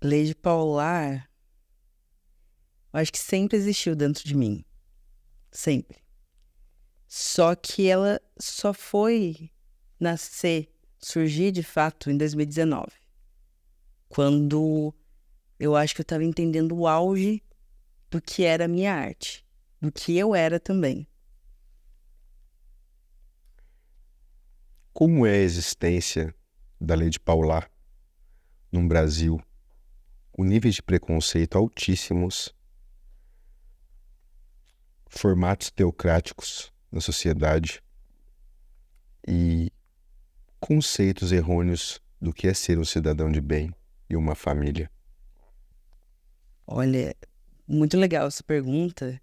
Lady Paular, eu acho que sempre existiu dentro de mim. Sempre. Só que ela só foi surgir de fato em 2019. Quando eu acho que eu estava entendendo o auge do que era a minha arte. Do que eu era também. Como é a existência da Lady Paular no Brasil? O nível de preconceito altíssimos, formatos teocráticos na sociedade e conceitos errôneos do que é ser um cidadão de bem e uma família. Olha, muito legal essa pergunta,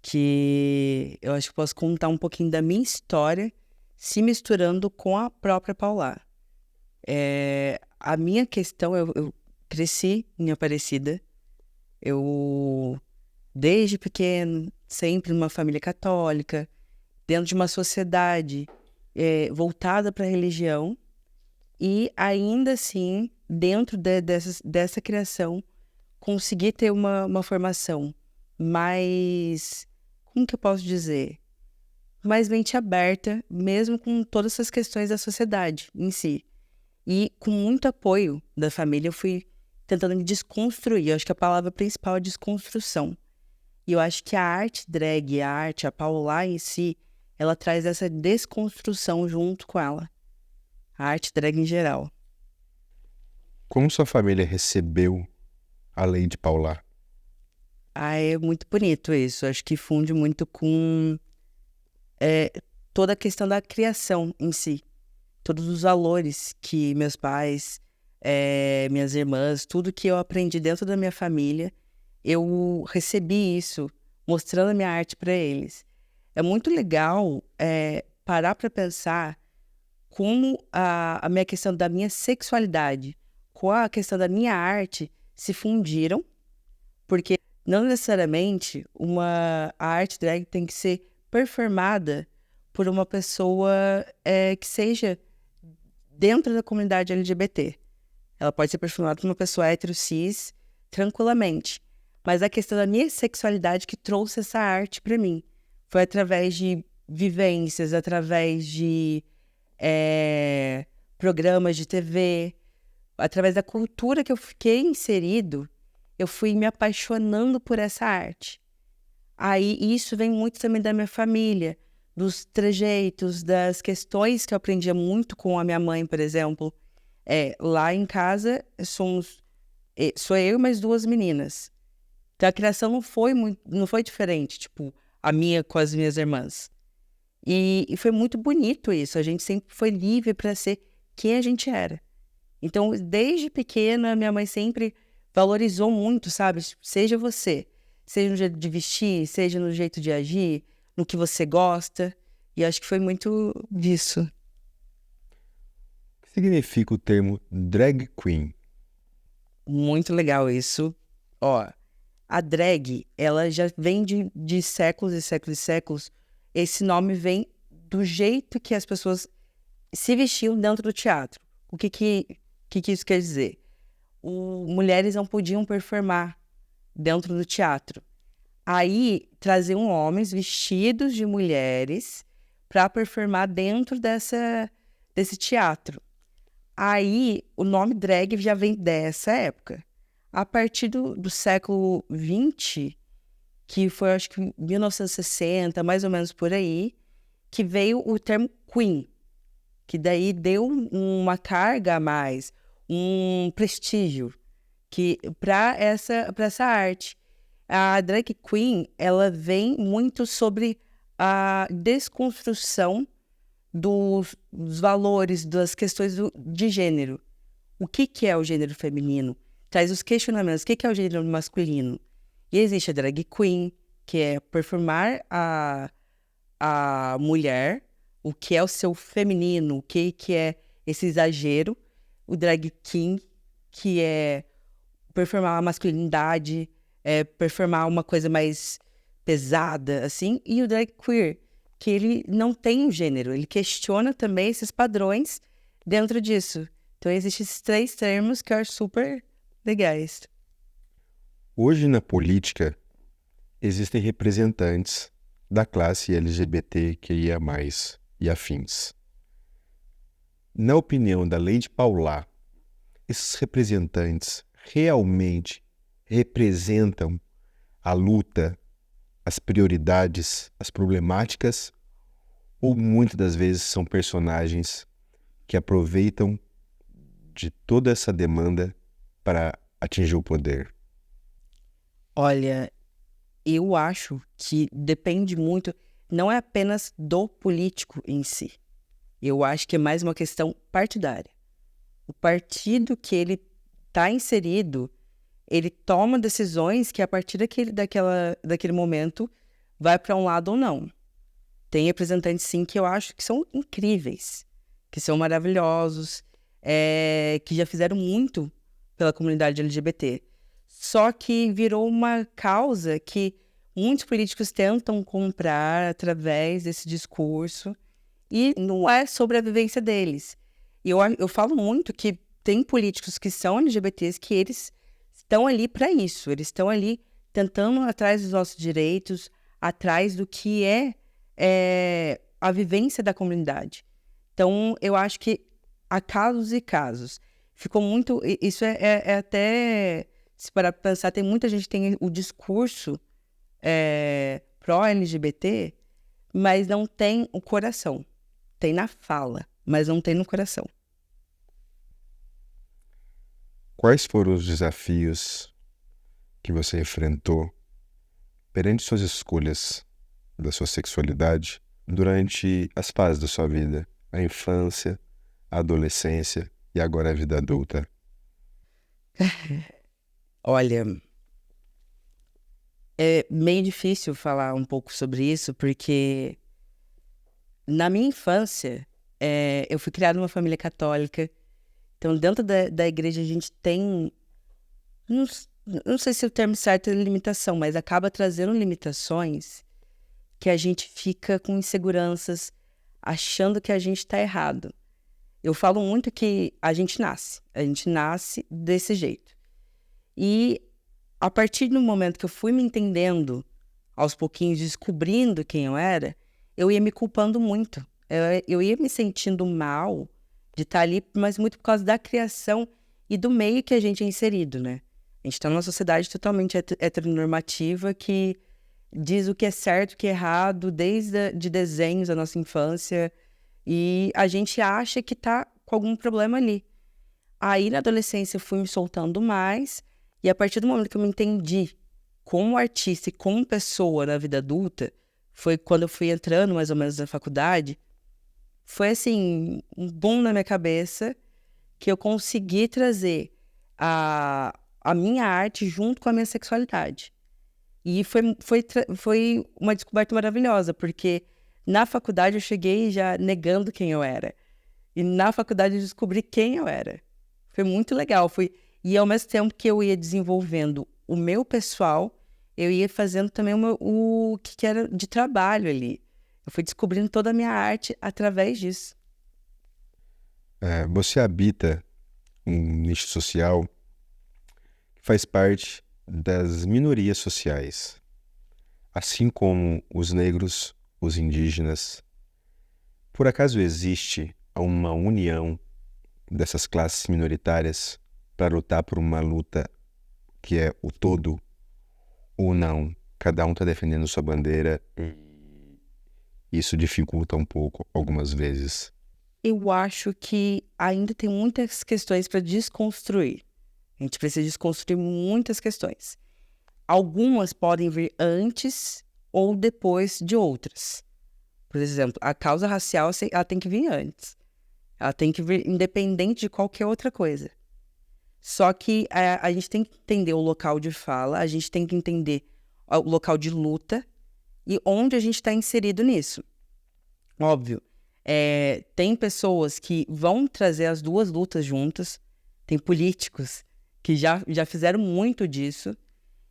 que eu acho que posso contar um pouquinho da minha história se misturando com a própria Paula. A minha questão, eu cresci em Aparecida, eu desde pequeno, sempre numa família católica, dentro de uma sociedade voltada para a religião, e ainda assim, dentro dessa criação, consegui ter uma formação mais, como que eu posso dizer? Mais mente aberta, mesmo com todas essas questões da sociedade em si. E com muito apoio da família, eu fui tentando me desconstruir. Eu acho que a palavra principal é desconstrução. E eu acho que a arte drag, a Paula em si, ela traz essa desconstrução junto com ela. A arte drag em geral. Como sua família recebeu a Lady Paular? É muito bonito isso. Eu acho que funde muito com toda a questão da criação em si. Todos os valores que meus pais, minhas irmãs, tudo que eu aprendi dentro da minha família, eu recebi isso, mostrando a minha arte para eles. É muito legal parar para pensar como a minha questão da minha sexualidade com a questão da minha arte se fundiram, porque não necessariamente a arte drag tem que ser performada por uma pessoa que seja dentro da comunidade LGBT. Ela pode ser performada por uma pessoa hétero, cis, tranquilamente. Mas a questão da minha sexualidade que trouxe essa arte para mim foi através de vivências, através de programas de TV, através da cultura que eu fiquei inserido, eu fui me apaixonando por essa arte. Aí isso vem muito também da minha família, dos trejeitos, das questões que eu aprendia muito com a minha mãe, por exemplo. Lá em casa sou eu e mais duas meninas. Então a criação não foi diferente, tipo, a minha com as minhas irmãs. E foi muito bonito isso, a gente sempre foi livre para ser quem a gente era. Então, desde pequena, minha mãe sempre valorizou muito, sabe? Seja você, seja no jeito de vestir, seja no jeito de agir, no que você gosta. E acho que foi muito disso. O que significa o termo drag queen? Muito legal isso. Ó, a drag, ela já vem de séculos e séculos e séculos. Esse nome vem do jeito que as pessoas se vestiam dentro do teatro. O que isso quer dizer? Mulheres não podiam performar dentro do teatro. Aí traziam homens vestidos de mulheres para performar dentro desse teatro. Aí o nome drag já vem dessa época. A partir do século XX, que foi acho que 1960, mais ou menos por aí, que veio o termo queen, que daí deu uma carga a mais, um prestígio para essa arte. A drag queen, ela vem muito sobre a desconstrução dos valores, das questões de gênero. O que é o gênero feminino? Traz os questionamentos. O que é o gênero masculino? E existe a drag queen, que é performar a mulher, o que é o seu feminino, o que é esse exagero. O drag king, que é performar a masculinidade, performar uma coisa mais pesada, assim. E o drag queer, que ele não tem um gênero, ele questiona também esses padrões dentro disso. Então, existem esses três termos que eu acho super legais. Hoje na política existem representantes da classe LGBTQIA+, e afins. Na opinião da Lei de Paulá, esses representantes realmente representam a luta, as prioridades, as problemáticas, ou muitas das vezes são personagens que aproveitam de toda essa demanda para atingir o poder? Olha, eu acho que depende muito, não é apenas do político em si. Eu acho que é mais uma questão partidária. O partido que ele está inserido, ele toma decisões que a partir daquele momento vai para um lado ou não. Tem representantes, sim, que eu acho que são incríveis, que são maravilhosos, que já fizeram muito pela comunidade LGBT. Só que virou uma causa que muitos políticos tentam comprar através desse discurso e não é sobre a vivência deles. E eu falo muito que tem políticos que são LGBTs que eles estão ali para isso. Eles estão ali tentando atrás dos nossos direitos, atrás do que é a vivência da comunidade. Então, eu acho que há casos e casos. Ficou muito... Isso é até... Se parar para pensar, tem muita gente que tem o discurso pró-LGBT, mas não tem o coração. Tem na fala, mas não tem no coração. Quais foram os desafios que você enfrentou perante suas escolhas da sua sexualidade durante as fases da sua vida? A infância, a adolescência e agora a vida adulta. Olha, é meio difícil falar um pouco sobre isso, porque na minha infância, eu fui criada numa família católica. Então, dentro da igreja, a gente tem... Não sei se o termo certo é limitação, mas acaba trazendo limitações que a gente fica com inseguranças, achando que a gente está errado. Eu falo muito que a gente nasce desse jeito. E a partir do momento que eu fui me entendendo, aos pouquinhos descobrindo quem eu era, eu ia me culpando muito. Eu ia me sentindo mal de estar ali, mas muito por causa da criação e do meio que a gente é inserido, né? A gente está numa sociedade totalmente heteronormativa que diz o que é certo, o que é errado, desde de desenhos da nossa infância, e a gente acha que tá com algum problema ali. Aí, na adolescência, eu fui me soltando mais, e a partir do momento que eu me entendi como artista e como pessoa na vida adulta, foi quando eu fui entrando mais ou menos na faculdade, foi assim, um boom na minha cabeça, que eu consegui trazer a minha arte junto com a minha sexualidade. E foi uma descoberta maravilhosa, porque na faculdade eu cheguei já negando quem eu era. E na faculdade eu descobri quem eu era. Foi muito legal. E ao mesmo tempo que eu ia desenvolvendo o meu pessoal, eu ia fazendo também o que era de trabalho ali. Eu fui descobrindo toda a minha arte através disso. Você habita um nicho social que faz parte das minorias sociais, assim como os negros, os indígenas. Por acaso existe uma união dessas classes minoritárias para lutar por uma luta que é o todo, ou não? Cada um está defendendo sua bandeira e isso dificulta um pouco algumas vezes. Eu acho que ainda tem muitas questões para desconstruir. A gente precisa desconstruir muitas questões. Algumas podem vir antes ou depois de outras. Por exemplo, a causa racial, ela tem que vir antes. Ela tem que vir independente de qualquer outra coisa. Só que a gente tem que entender o local de fala, a gente tem que entender o local de luta e onde a gente está inserido nisso. Óbvio, tem pessoas que vão trazer as duas lutas juntas, tem políticos que já fizeram muito disso,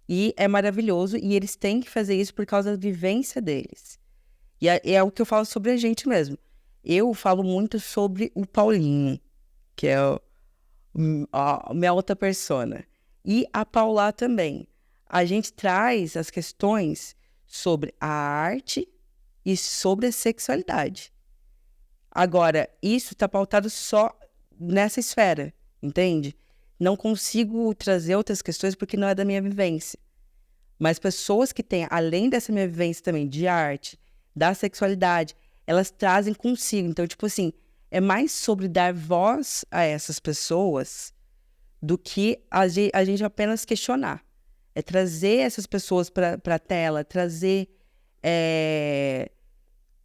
e é maravilhoso, e eles têm que fazer isso por causa da vivência deles. E é o que eu falo sobre a gente mesmo. Eu falo muito sobre o Paulinho, que é a minha outra persona. E a Paula também. A gente traz as questões sobre a arte e sobre a sexualidade. Agora, isso está pautado só nessa esfera, entende? Não consigo trazer outras questões porque não é da minha vivência. Mas pessoas que têm, além dessa minha vivência também de arte, da sexualidade, elas trazem consigo. Então, tipo assim, é mais sobre dar voz a essas pessoas do que a gente apenas questionar. É trazer essas pessoas para a tela, trazer...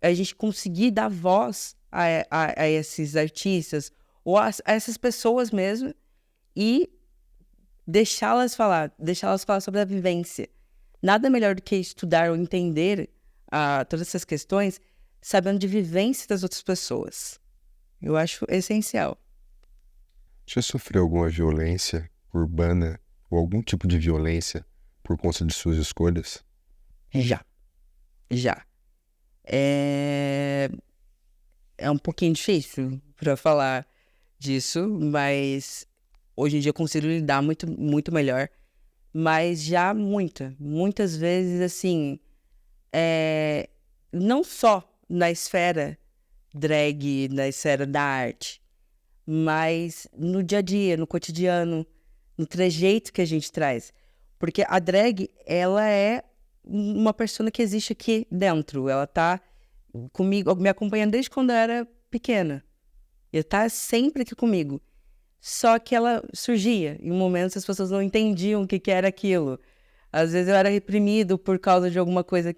a gente conseguir dar voz a esses artistas ou a essas pessoas mesmo e deixá-las falar sobre a vivência. Nada melhor do que estudar ou entender todas essas questões sabendo de vivência das outras pessoas. Eu acho essencial. Já sofreu alguma violência urbana ou algum tipo de violência por conta de suas escolhas? Já. É um pouquinho difícil para falar disso, mas hoje em dia eu consigo lidar muito, muito melhor. Mas já muitas vezes, assim, não só na esfera drag, na esfera da arte, mas no dia a dia, no cotidiano, no trejeito que a gente traz. Porque a drag, ela é uma persona que existe aqui dentro. Ela tá comigo, me acompanhando desde quando eu era pequena. Ela tá sempre aqui comigo. Só que ela surgia em momentos as pessoas não entendiam o que era aquilo. Às vezes eu era reprimido por causa de alguma coisa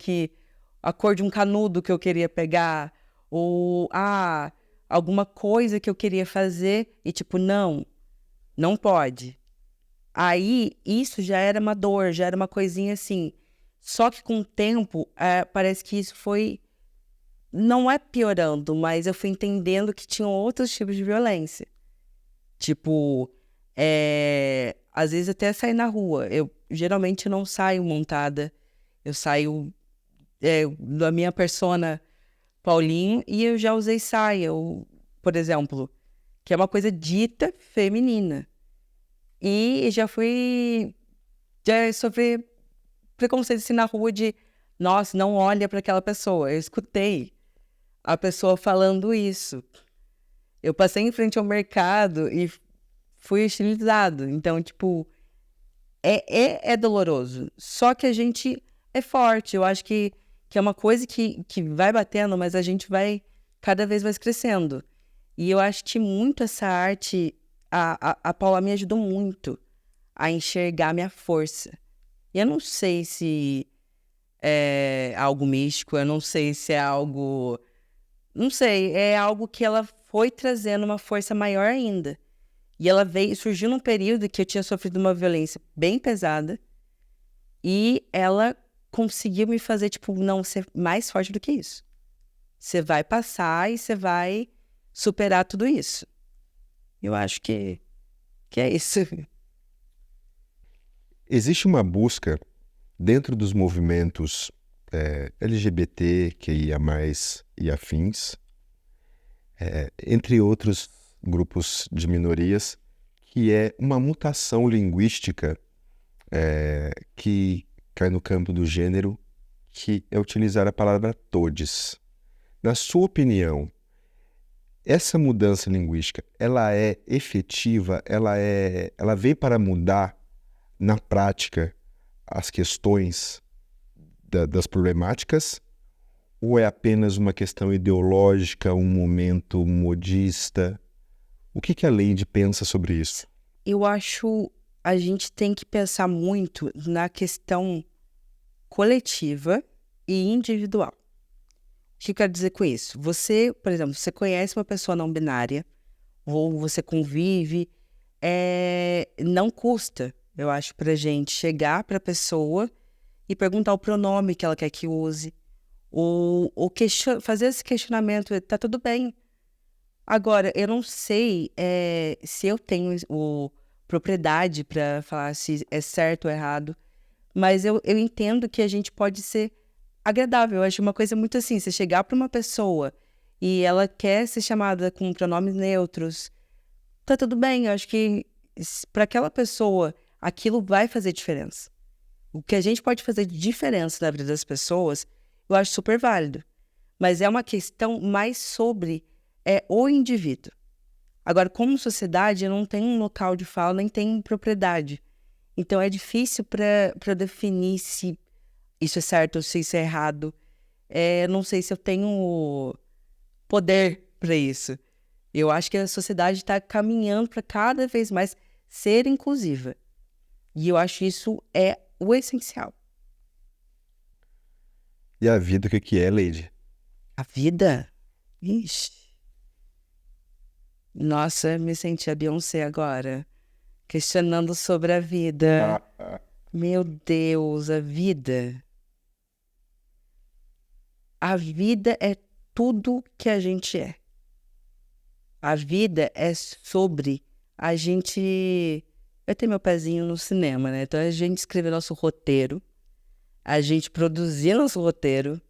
a cor de um canudo que eu queria pegar, ou alguma coisa que eu queria fazer e tipo, não pode. Aí isso já era uma dor, já era uma coisinha assim. Só que com o tempo, parece que isso foi, não é piorando, mas eu fui entendendo que tinham outros tipos de violência. Tipo, às vezes até sair na rua. Eu geralmente não saio montada. Eu saio da minha persona Paulinho e eu já usei saia, por exemplo, que é uma coisa dita feminina. E já sofri preconceito assim na rua de, nossa, não olha para aquela pessoa. Eu escutei a pessoa falando isso. Eu passei em frente ao mercado e fui estilizado. Então, tipo, é doloroso. Só que a gente é forte. Eu acho que é uma coisa que vai batendo, mas a gente vai cada vez mais crescendo. E eu acho que muito essa arte, a Paula me ajudou muito a enxergar a minha força. E eu não sei se é algo místico, eu não sei se é algo... Não sei, é algo que ela foi trazendo uma força maior ainda. E ela surgiu num período que eu tinha sofrido uma violência bem pesada e ela conseguiu me fazer, tipo, não ser mais forte do que isso. Você vai passar e você vai superar tudo isso. Eu acho que é isso. Existe uma busca dentro dos movimentos LGBT, QIA+, e afins, entre outros grupos de minorias, que é uma mutação linguística que cai no campo do gênero, que é utilizar a palavra todes. Na sua opinião, essa mudança linguística, ela é efetiva? Ela veio para mudar, na prática, as questões das problemáticas? Ou é apenas uma questão ideológica, um momento modista? O que a Lady pensa sobre isso? Eu acho a gente tem que pensar muito na questão coletiva e individual. O que eu quero dizer com isso? Você, por exemplo, você conhece uma pessoa não binária, ou você convive, não custa, eu acho, pra gente chegar pra pessoa e perguntar o pronome que ela quer que use, ou fazer esse questionamento, tá tudo bem. Agora, eu não sei se eu tenho propriedade para falar se é certo ou errado, mas eu entendo que a gente pode ser agradável. Eu acho uma coisa muito assim, você chegar para uma pessoa e ela quer ser chamada com pronomes neutros, tá tudo bem. Eu acho que para aquela pessoa aquilo vai fazer diferença. O que a gente pode fazer de diferença na vida das pessoas, eu acho super válido. Mas é uma questão mais sobre o indivíduo. Agora, como sociedade, eu não tenho um local de fala, nem tenho propriedade. Então, é difícil para definir se isso é certo ou se isso é errado. Não sei se eu tenho poder para isso. Eu acho que a sociedade está caminhando para cada vez mais ser inclusiva. E eu acho isso é o essencial. E a vida, o que que é, Lady? A vida? Ixi. Nossa, me senti a Beyoncé agora. Questionando sobre a vida. Meu Deus, a vida. A vida é tudo que a gente é. A vida é sobre a gente... Eu tenho meu pezinho no cinema, né? Então a gente escrever nosso roteiro, a gente produzir nosso roteiro,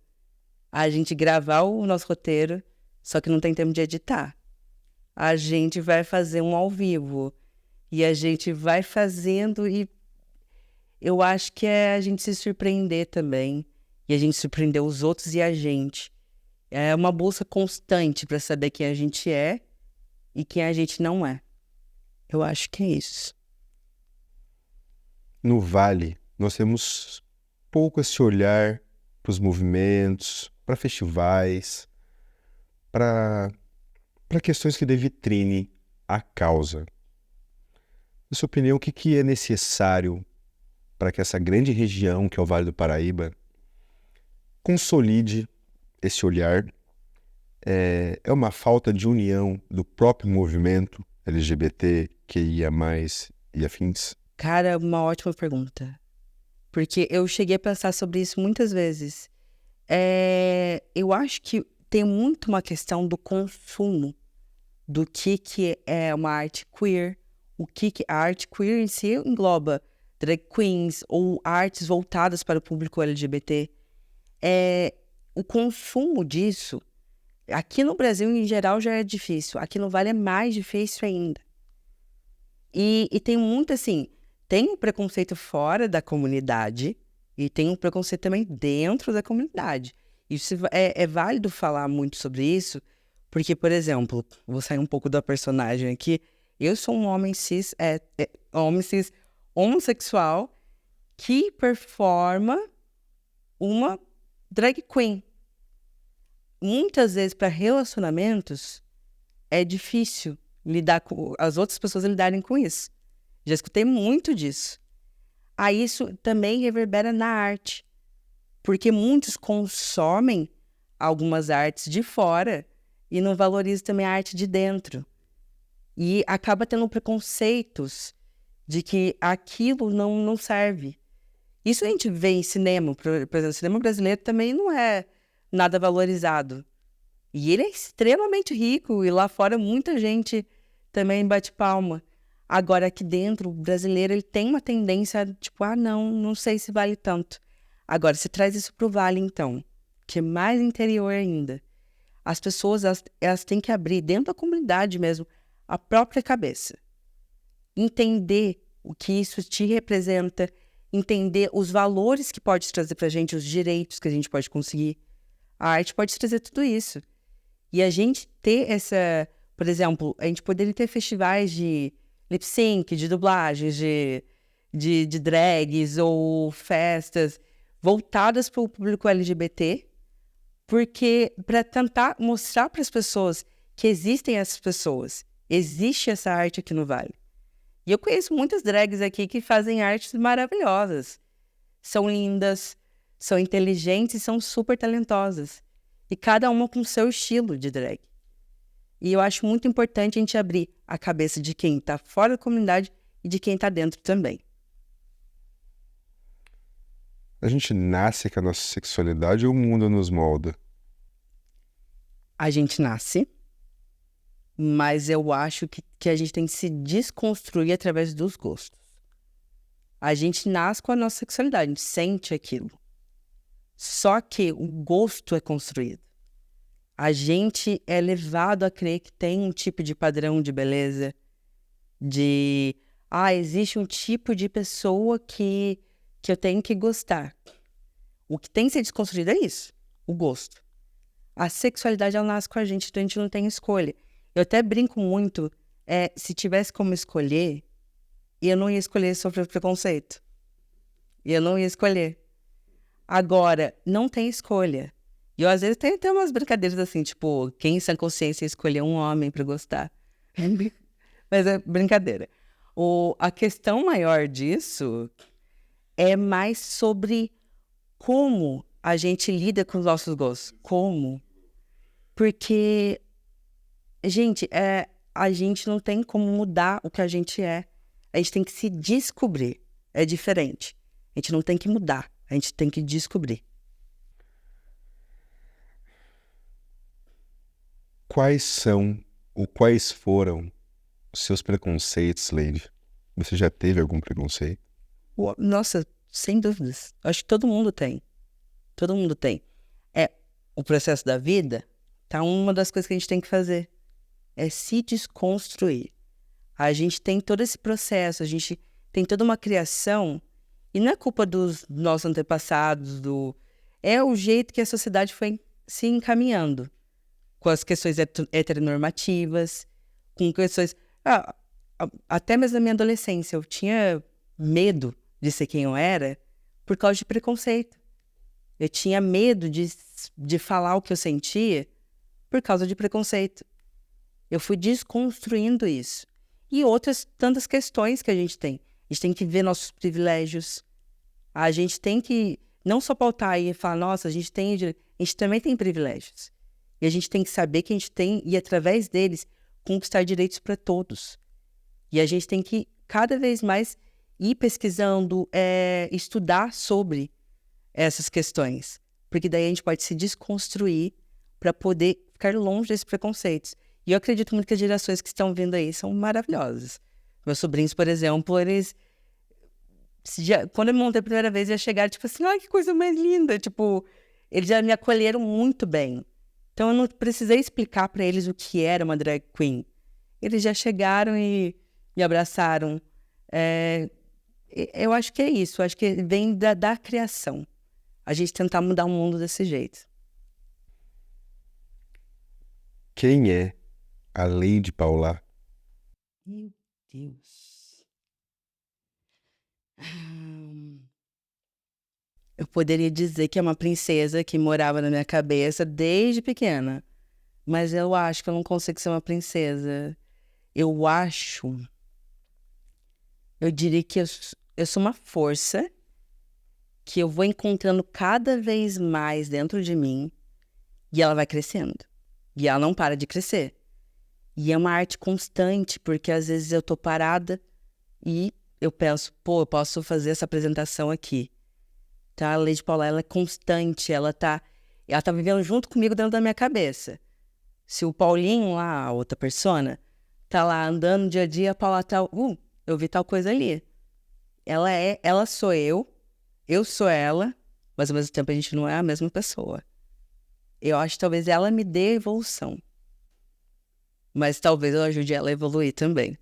a gente gravar o nosso roteiro, só que não tem tempo de editar. A gente vai fazer um ao vivo e a gente vai fazendo e eu acho que é a gente se surpreender também e a gente surpreender os outros e a gente. É uma busca constante para saber quem a gente é e quem a gente não é. Eu acho que é isso. No Vale, nós temos pouco esse olhar para os movimentos, para festivais, para questões que dê vitrine à causa. Na sua opinião, o que que é necessário para que essa grande região, que é o Vale do Paraíba, consolide esse olhar? É uma falta de união do próprio movimento LGBT, QIA+, e afins? Cara, uma ótima pergunta. Porque eu cheguei a pensar sobre isso muitas vezes. Eu acho que tem muito uma questão do consumo, do que é uma arte queer, a arte queer em si engloba drag queens ou artes voltadas para o público LGBT. O consumo disso, aqui no Brasil em geral já é difícil, aqui no Vale é mais difícil ainda. E tem muito assim, tem um preconceito fora da comunidade e tem um preconceito também dentro da comunidade. Isso é válido falar muito sobre isso, porque, por exemplo, vou sair um pouco da personagem aqui, eu sou um homem cis homossexual que performa uma drag queen. Muitas vezes, para relacionamentos, é difícil lidar com as outras pessoas lidarem com isso. Já escutei muito disso. Aí isso também reverbera na arte, porque muitos consomem algumas artes de fora e não valorizam também a arte de dentro. E acaba tendo preconceitos de que aquilo não serve. Isso a gente vê em cinema, por exemplo, o cinema brasileiro também não é nada valorizado. E ele é extremamente rico, e lá fora muita gente também bate palma. Agora, aqui dentro, o brasileiro ele tem uma tendência, tipo, não sei se vale tanto. Agora, se traz isso pro Vale, então, que é mais interior ainda. As pessoas, elas têm que abrir, dentro da comunidade mesmo, a própria cabeça. Entender o que isso te representa, entender os valores que pode trazer pra gente, os direitos que a gente pode conseguir. A arte pode trazer tudo isso. E a gente ter por exemplo, a gente poderia ter festivais de lip sync, de dublagens, de drags ou festas voltadas para o público LGBT, porque para tentar mostrar para as pessoas que existem essas pessoas, existe essa arte aqui no Vale. E eu conheço muitas drags aqui que fazem artes maravilhosas. São lindas, são inteligentes e são super talentosas. E cada uma com o seu estilo de drag. E eu acho muito importante a gente abrir a cabeça de quem está fora da comunidade e de quem está dentro também. A gente nasce com a nossa sexualidade ou o mundo nos molda? A gente nasce, mas eu acho que a gente tem que se desconstruir através dos gostos. A gente nasce com a nossa sexualidade, a gente sente aquilo. Só que o gosto é construído. A gente é levado a crer que tem um tipo de padrão de beleza, de existe um tipo de pessoa que eu tenho que gostar. O que tem que ser desconstruído é isso, o gosto. A sexualidade, ela nasce com a gente não tem escolha. Eu até brinco muito, se tivesse como escolher, eu não ia escolher sofrer preconceito. Eu não ia escolher. Agora, não tem escolha. E eu, às vezes, tenho até umas brincadeiras assim, tipo, quem em sã consciência escolher um homem pra gostar? Mas é brincadeira. A questão maior disso é mais sobre como a gente lida com os nossos gostos. Como? Porque, gente, a gente não tem como mudar o que a gente é. A gente tem que se descobrir. É diferente. A gente não tem que mudar. A gente tem que descobrir. Quais foram os seus preconceitos, Lady? Você já teve algum preconceito? Nossa, sem dúvidas. Acho que todo mundo tem. Todo mundo tem. O processo da vida, tá? Uma das coisas que a gente tem que fazer é se desconstruir. A gente tem todo esse processo, a gente tem toda uma criação, e não é culpa dos nossos antepassados, é o jeito que a sociedade foi se encaminhando, com as questões heteronormativas, com questões... até mesmo na minha adolescência, eu tinha medo de ser quem eu era por causa de preconceito. Eu tinha medo de falar o que eu sentia por causa de preconceito. Eu fui desconstruindo isso. E outras tantas questões que a gente tem. A gente tem que ver nossos privilégios. A gente tem que não só pautar aí e falar, nossa, a gente também tem privilégios. E a gente tem que saber que a gente tem, e através deles, conquistar direitos para todos. E a gente tem que, cada vez mais, ir pesquisando, estudar sobre essas questões. Porque daí a gente pode se desconstruir para poder ficar longe desses preconceitos. E eu acredito muito que as gerações que estão vindo aí são maravilhosas. Meus sobrinhos, por exemplo, eles... quando eu me montei a primeira vez, já chegaram, tipo assim, ai, que coisa mais linda. Tipo, eles já me acolheram muito bem. Então, eu não precisei explicar para eles o que era uma drag queen. Eles já chegaram e me abraçaram. Eu acho que é isso. Eu acho que vem da criação. A gente tentar mudar o mundo desse jeito. Quem é a Lady Paula? Meu Deus. Eu poderia dizer que é uma princesa que morava na minha cabeça desde pequena. Mas eu acho que eu não consigo ser uma princesa. Eu diria que eu sou uma força que eu vou encontrando cada vez mais dentro de mim e ela vai crescendo. E ela não para de crescer. E é uma arte constante, porque às vezes eu tô parada e eu penso, eu posso fazer essa apresentação aqui. Tá? A Lady Paula, ela é constante, ela tá vivendo junto comigo dentro da minha cabeça. Se o Paulinho lá, a outra persona, tá lá andando dia a dia, a Paula tá, eu vi tal coisa ali. Ela sou eu sou ela, mas ao mesmo tempo a gente não é a mesma pessoa. Eu acho que talvez ela me dê evolução. Mas talvez eu ajude ela a evoluir também.